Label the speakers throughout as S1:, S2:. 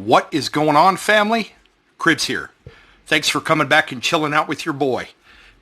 S1: What is going on, family? Cribs here. Thanks for coming back and chilling out with your boy.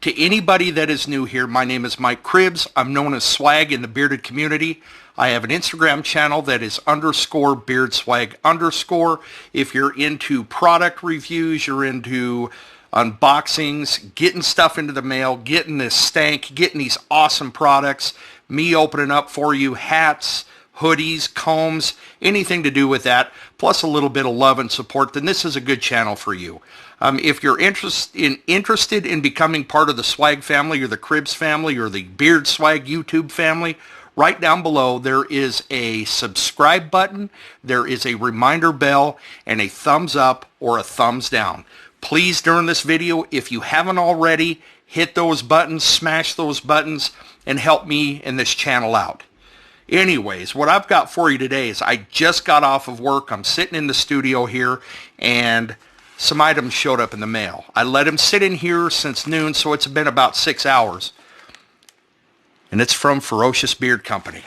S1: To anybody that is new here, my name is Mike Cribs. I'm known as Swag in the bearded community. I have an Instagram channel that is _BeardSWAG_. If you're into product reviews, you're into unboxings, getting stuff into the mail, getting this stank, getting these awesome products, me opening up for you hats, hoodies, combs, anything to do with that, plus a little bit of love and support, then this is a good channel for you. If you're interested in becoming part of the Swag family or the Cribs family or the BeardSWAG YouTube family, right down below there is a subscribe button, there is a reminder bell, and a thumbs up or a thumbs down. Please, during this video, if you haven't already, hit those buttons, smash those buttons, and help me and this channel out. Anyways, what I've got for you today is I just got off of work. I'm sitting in the studio here, and some items showed up in the mail. I let them sit in here since noon, so it's been about 6 hours. And it's from Ferocious Beard Company.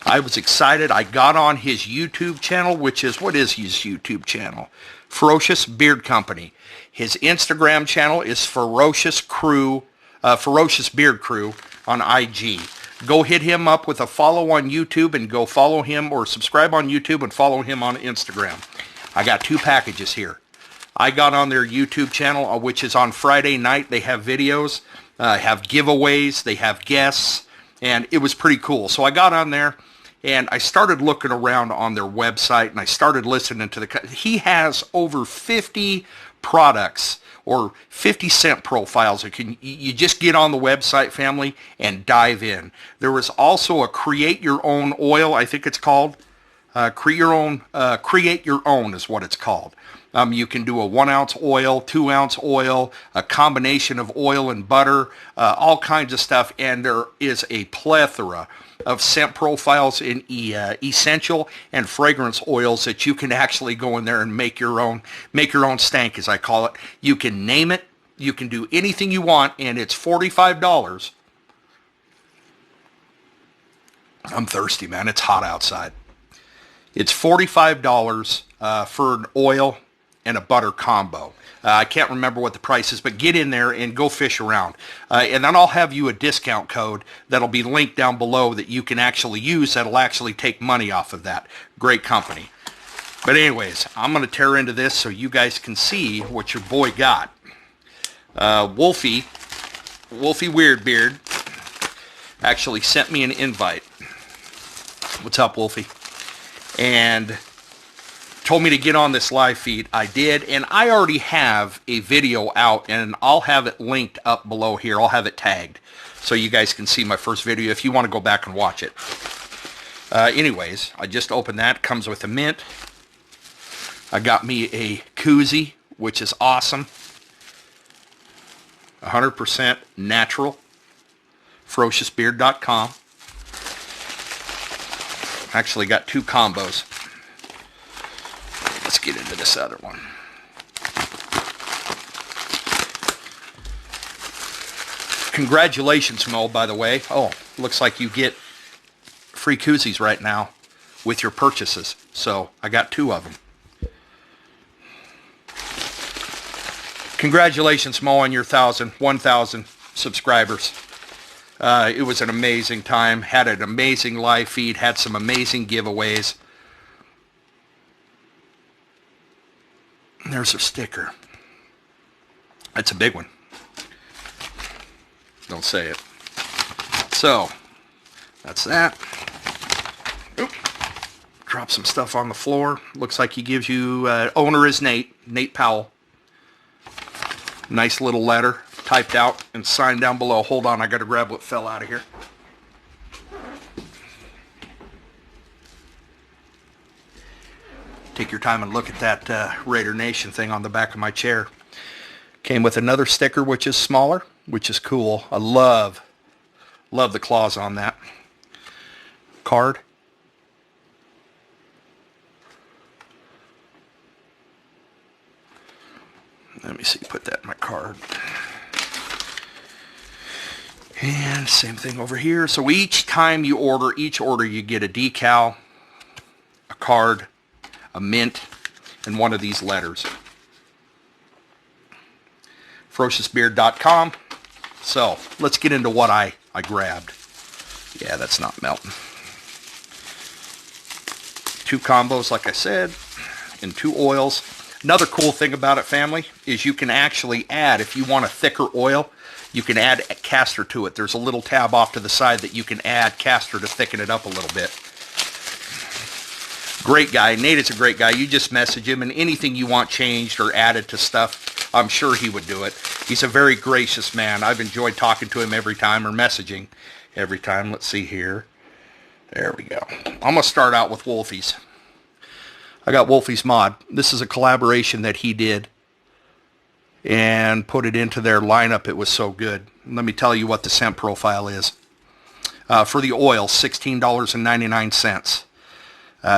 S1: I was excited. I got on his YouTube channel, which is, what is his YouTube channel? Ferocious Beard Company. His Instagram channel is Ferocious Beard Crew on IG. Go hit him up with a follow on YouTube and go follow him, or subscribe on YouTube and follow him on Instagram. I got 2 packages here. I got on their YouTube channel, which is on Friday night. They have videos, have giveaways, they have guests, and it was pretty cool. So I got on there and I started looking around on their website, and I started listening to he has over 50 products or 50 scent profiles. You just get on the website, family, and dive in. There was also a create your own oil, I think it's called. Create your own is what it's called. You can do a 1 ounce oil, 2 ounce oil, a combination of oil and butter, all kinds of stuff, and there is a plethora of scent profiles in essential and fragrance oils that you can actually go in there and make your own stank, as I call it. You can name it, you can do anything you want, and it's $45. I'm thirsty, man. It's hot outside. It's $45 for an oil and a butter combo. I can't remember what the price is, but get in there and go fish around. And then I'll have you a discount code that'll be linked down below that you can actually use that'll actually take money off of that. Great company. But anyways, I'm going to tear into this so you guys can see what your boy got. Wolfie Weird Beard actually sent me an invite. What's up, Wolfie? And told me to get on this live feed. I did, and I already have a video out, and I'll have it linked up below here. I'll have it tagged so you guys can see my first video if you want to go back and watch it. Anyways, I just opened that. Comes with a mint. I got me a koozie, which is awesome. 100% natural. FerociousBeard.com. Actually got 2 combos. Let's get into this other one. Congratulations, Mo, by the way. Oh, looks like you get free koozies right now with your purchases. So I got 2 of them. Congratulations, Mo, on your 1,000 subscribers. It was an amazing time. Had an amazing live feed. Had some amazing giveaways. There's a sticker. That's a big one. Don't say it. So, that's that. Oop. Drop some stuff on the floor. Looks like he gives you, owner is Nate Powell. Nice little letter typed out and signed down below. Hold on, I got to grab what fell out of here. Take your time and look at that Raider Nation thing on the back of my chair. Came with another sticker, which is smaller, which is cool. I love the claws on that. Card. Let me see, put that in my card. And same thing over here. So each time you order, each order you get a decal, a card, a mint, and one of these letters. FerociousBeard.com. So, let's get into what I grabbed. Yeah, that's not melting. 2 combos, like I said, and 2 oils. Another cool thing about it, family, is you can actually add, if you want a thicker oil, you can add castor to it. There's a little tab off to the side that you can add castor to thicken it up a little bit. Great guy. Nate is a great guy. You just message him, and anything you want changed or added to stuff, I'm sure he would do it. He's a very gracious man. I've enjoyed talking to him every time, or messaging every time. Let's see here. There we go. I'm going to start out with Wolfie's. I got Wolfie's Mod. This is a collaboration that he did and put it into their lineup. It was so good. Let me tell you what the scent profile is. For the oil, $16.99.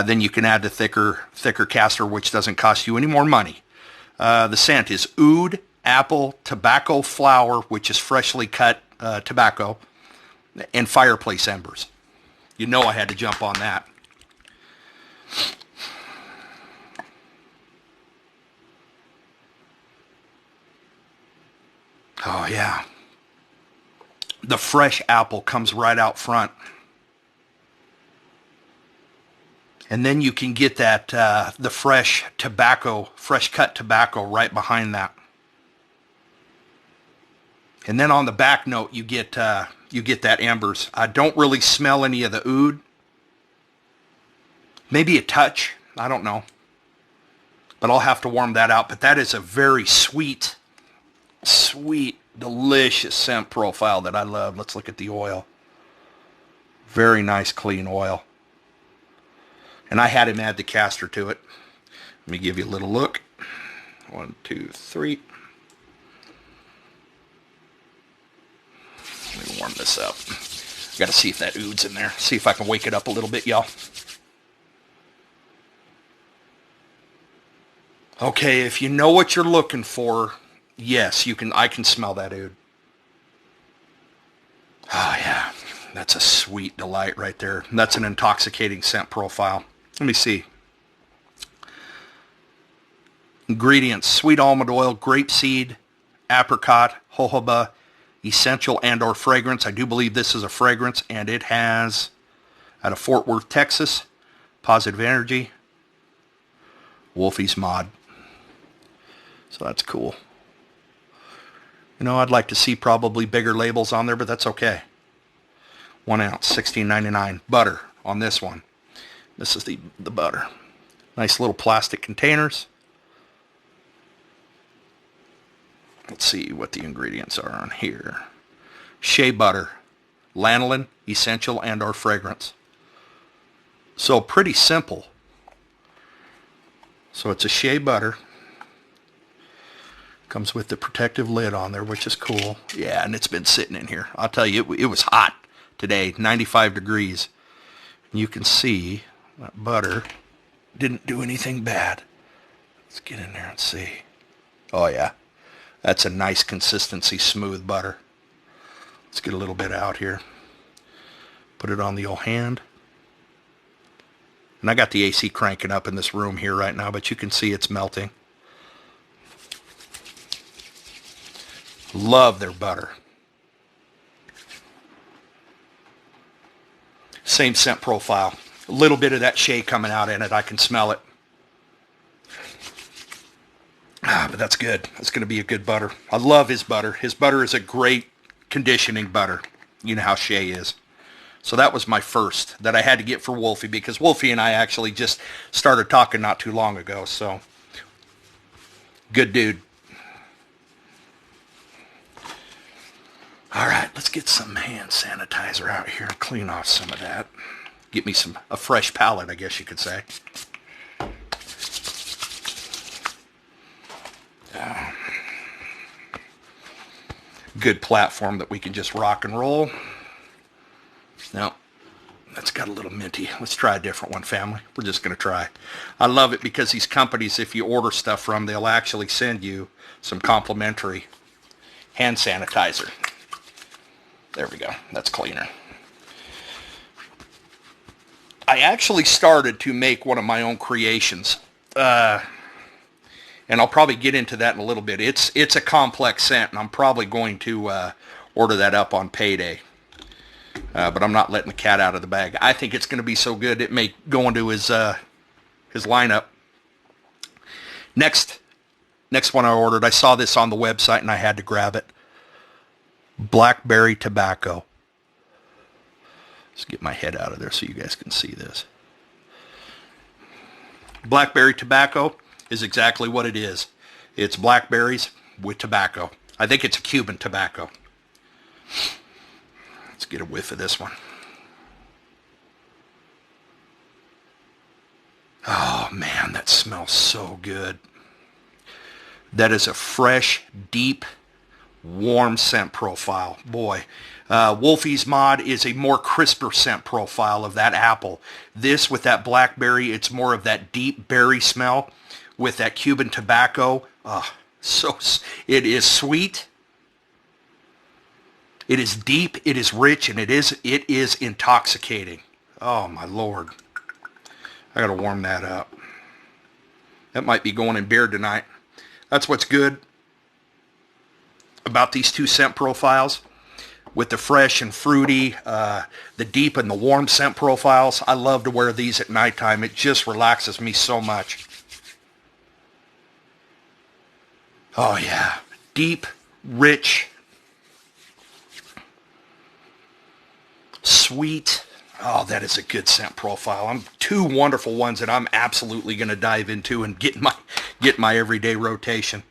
S1: Then you can add the thicker castor, which doesn't cost you any more money. The scent is oud, apple, tobacco flower, which is freshly cut tobacco, and fireplace embers. You know I had to jump on that. Oh, yeah. The fresh apple comes right out front. And then you can get that, the fresh tobacco, fresh cut tobacco right behind that. And then on the back note, you get that embers. I don't really smell any of the oud. Maybe a touch. I don't know. But I'll have to warm that out. But that is a very sweet, delicious scent profile that I love. Let's look at the oil. Very nice, clean oil. And I had him add the castor to it. Let me give you a little look. 1, 2, 3. Let me warm this up. Got to see if that oud's in there. See if I can wake it up a little bit, y'all. Okay, if you know what you're looking for, yes, you can. I can smell that oud. Oh yeah, that's a sweet delight right there. That's an intoxicating scent profile. Let me see. Ingredients: sweet almond oil, grapeseed, apricot, jojoba, essential and/or fragrance. I do believe this is a fragrance, and it has, out of Fort Worth, Texas, Positive Energy, Wolfie's Mod. So that's cool. You know, I'd like to see probably bigger labels on there, but that's okay. 1 ounce, $16.99. Butter on this one. This is the butter. Nice little plastic containers. Let's see what the ingredients are on here. Shea butter, lanolin, essential and/or fragrance. So pretty simple. So it's a shea butter. Comes with the protective lid on there, which is cool. Yeah, and it's been sitting in here. I'll tell you, it was hot today, 95 degrees. And you can see that butter didn't do anything bad. Let's get in there and see. Oh yeah, that's a nice consistency, smooth butter. Let's get a little bit out here. Put it on the old hand. And I got the AC cranking up in this room here right now, but you can see it's melting. Love their butter. Same scent profile. A little bit of that shea coming out in it. I can smell it. But that's good. That's going to be a good butter. I love his butter. His butter is a great conditioning butter. You know how shea is. So that was my first that I had to get for Wolfie, because Wolfie and I actually just started talking not too long ago. So, good dude. All right, let's get some hand sanitizer out here and clean off some of that. Get me a fresh palette, I guess you could say. Good platform that we can just rock and roll. Now, that's got a little minty. Let's try a different one, family. We're just going to try. I love it because these companies, if you order stuff from, they'll actually send you some complimentary hand sanitizer. There we go. That's cleaner. I actually started to make one of my own creations and I'll probably get into that in a little bit. It's a complex scent, and I'm probably going to order that up on payday. But I'm not letting the cat out of the bag. I think it's going to be so good it may go into his lineup. Next one I ordered, I saw this on the website and I had to grab it. Blackberry Tobacco. Let's get my head out of there so you guys can see this. Blackberry Tobacco is exactly what it is. It's blackberries with tobacco. I think it's a Cuban tobacco. Let's get a whiff of this one. Oh man, that smells so good. That is a fresh, deep, warm scent profile. Boy, Wolfie's mod is a more crisper scent profile of that apple. This with that blackberry, it's more of that deep berry smell with that Cuban tobacco. It is sweet. It is deep, it is rich, and it is intoxicating. Oh my Lord. I gotta warm that up. That might be going in beer tonight. That's what's good about these two scent profiles. With the fresh and fruity, the deep and the warm scent profiles. I love to wear these at nighttime. It just relaxes me so much. Oh yeah. Deep, rich, sweet. Oh, that is a good scent profile. Two wonderful ones that I'm absolutely going to dive into and get my everyday rotation.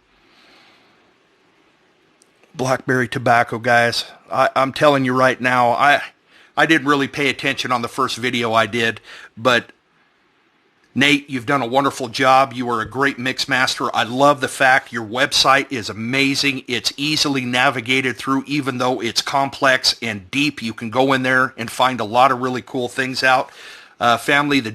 S1: Blackberry Tobacco, guys. I'm telling you right now, I didn't really pay attention on the first video I did, but Nate, you've done a wonderful job. You are a great mix master. I love the fact your website is amazing. It's easily navigated through, even though it's complex and deep. You can go in there and find a lot of really cool things out. Family, the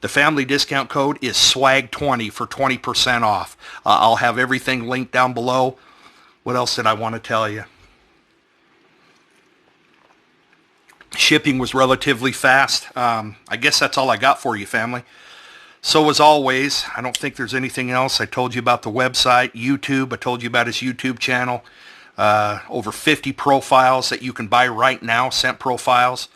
S1: family discount code is SWAG20 for 20% off. I'll have everything linked down below. What else did I want to tell you? Shipping was relatively fast. I guess that's all I got for you, family. So as always, I don't think there's anything else. I told you about the website, YouTube. I told you about his YouTube channel. Over 50 profiles that you can buy right now, scent profiles,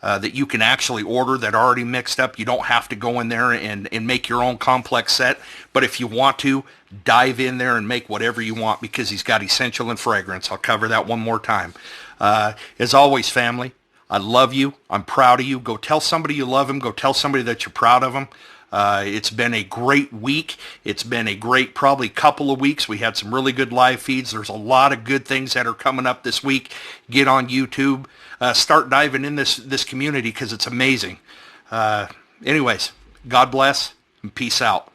S1: that you can actually order that are already mixed up. You don't have to go in there and make your own complex set. But if you want to, dive in there and make whatever you want, because he's got essential and fragrance. I'll cover that one more time. As always, family, I love you. I'm proud of you. Go tell somebody you love him. Go tell somebody that you're proud of him. It's been a great week. It's been a great probably couple of weeks. We had some really good live feeds. There's a lot of good things that are coming up this week. Get on YouTube. Start diving in this community because it's amazing. Anyways, God bless and peace out.